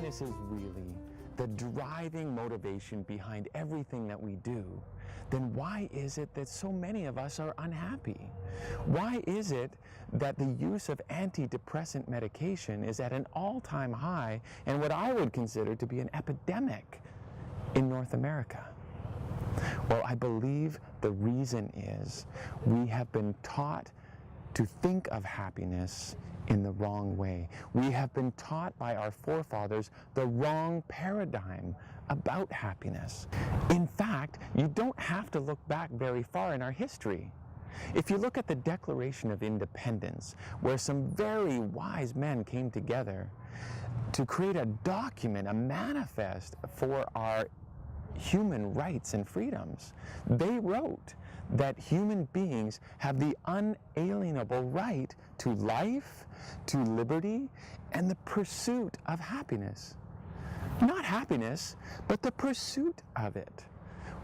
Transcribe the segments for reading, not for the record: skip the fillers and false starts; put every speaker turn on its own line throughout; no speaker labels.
happiness is really the driving motivation behind everything that we do, then why is it that so many of us are unhappy? Why is it that the use of antidepressant medication is at an all-time high and what I would consider to be an epidemic in North America? Well, I believe the reason is we have been taught to think of happiness in the wrong way. We have been taught by our forefathers the wrong paradigm about happiness. In fact, you don't have to look back very far in our history. If you look at the Declaration of Independence, where some very wise men came together to create a document, a manifest for our human rights and freedoms, they wrote that human beings have the unalienable right to life, to liberty, and the pursuit of happiness. Not happiness, but the pursuit of it.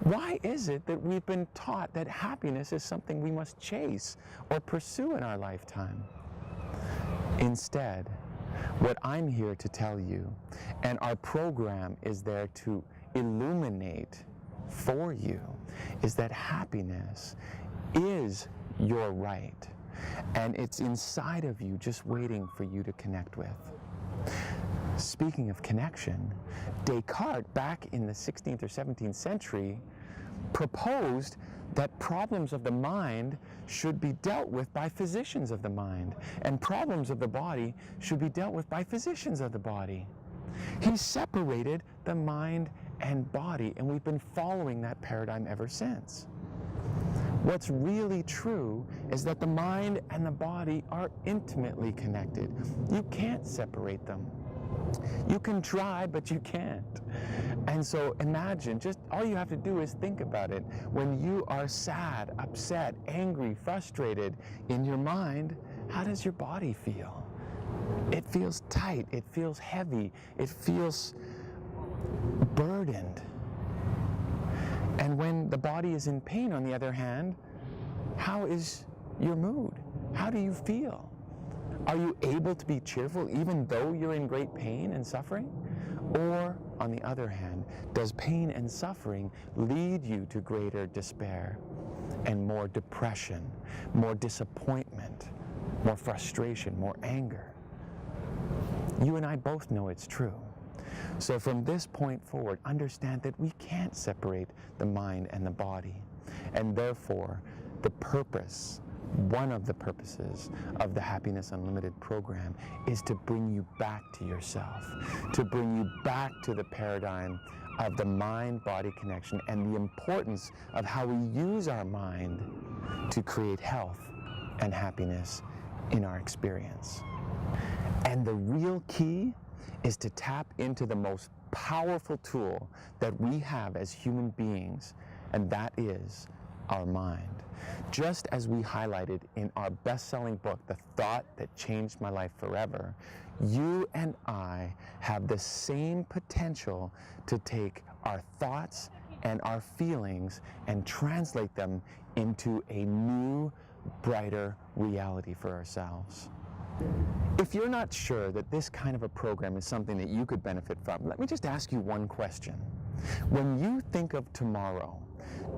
Why is it that we've been taught that happiness is something we must chase or pursue in our lifetime? Instead, what I'm here to tell you, and our program is there to illuminate for you, is that happiness is your right, and it's inside of you just waiting for you to connect with. Speaking of connection, Descartes, back in the 16th or 17th century, proposed that problems of the mind should be dealt with by physicians of the mind, and problems of the body should be dealt with by physicians of the body. He separated the mind and body, and we've been following that paradigm ever since. What's really true is that the mind and the body are intimately connected. You can't separate them. You can try, but you can't. And so imagine, just all you have to do is think about it. When you are sad, upset, angry, frustrated in your mind, how does your body feel? It feels tight, it feels heavy, it feels burdened. And when the body is in pain, on the other hand, how is your mood? How do you feel? Are you able to be cheerful even though you're in great pain and suffering? Or, on the other hand, does pain and suffering lead you to greater despair and more depression, more disappointment, more frustration, more anger? You and I both know it's true. So from this point forward, understand that we can't separate the mind and the body. And therefore, the purpose, one of the purposes of the Happiness Unlimited program is to bring you back to yourself, to bring you back to the paradigm of the mind-body connection and the importance of how we use our mind to create health and happiness in our experience. And the real key is to tap into the most powerful tool that we have as human beings, and that is our mind. Just as we highlighted in our best-selling book, The Thought That Changed My Life Forever, you and I have the same potential to take our thoughts and our feelings and translate them into a new, brighter reality for ourselves. If you're not sure that this kind of a program is something that you could benefit from, let me just ask you one question. When you think of tomorrow,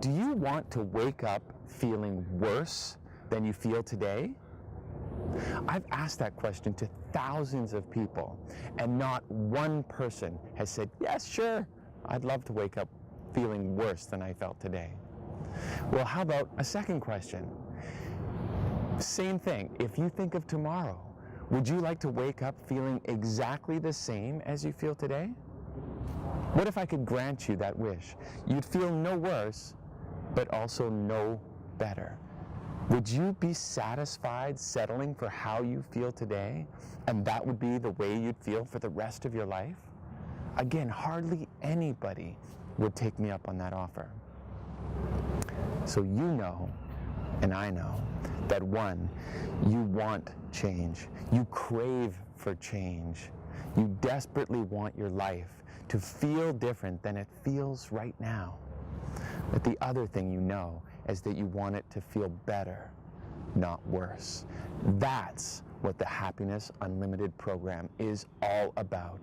do you want to wake up feeling worse than you feel today? I've asked that question to thousands of people, and not one person has said, yes, sure, I'd love to wake up feeling worse than I felt today. Well, how about a second question? Same thing. If you think of tomorrow, would you like to wake up feeling exactly the same as you feel today? What if I could grant you that wish? You'd feel no worse, but also no better. Would you be satisfied settling for how you feel today, and that would be the way you'd feel for the rest of your life? Again, hardly anybody would take me up on that offer. So you know, and I know, that one, you want change. You crave for change. You desperately want your life to feel different than it feels right now. But the other thing you know is that you want it to feel better, not worse. That's what the Happiness Unlimited program is all about.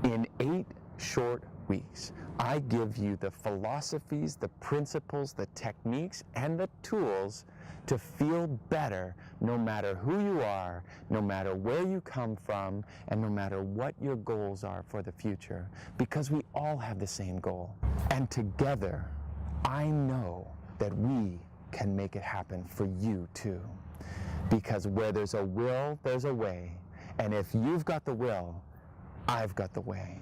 In 8 short weeks, I give you the philosophies, the principles, the techniques, and the tools to feel better no matter who you are, no matter where you come from, and no matter what your goals are for the future, because we all have the same goal. And together, I know that we can make it happen for you too. Because where there's a will, there's a way. And if you've got the will, I've got the way.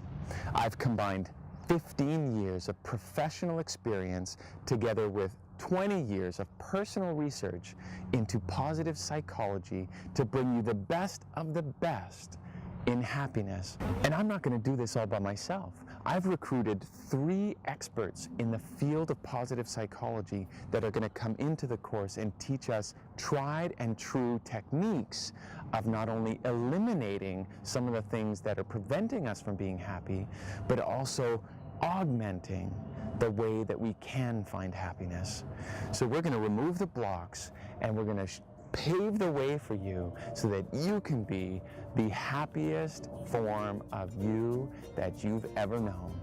I've combined 15 years of professional experience together with 20 years of personal research into positive psychology to bring you the best of the best in happiness. And I'm not going to do this all by myself. I've recruited 3 experts in the field of positive psychology that are going to come into the course and teach us tried and true techniques of not only eliminating some of the things that are preventing us from being happy, but also augmenting the way that we can find happiness. So we're going to remove the blocks and we're going to pave the way for you so that you can be the happiest form of you that you've ever known.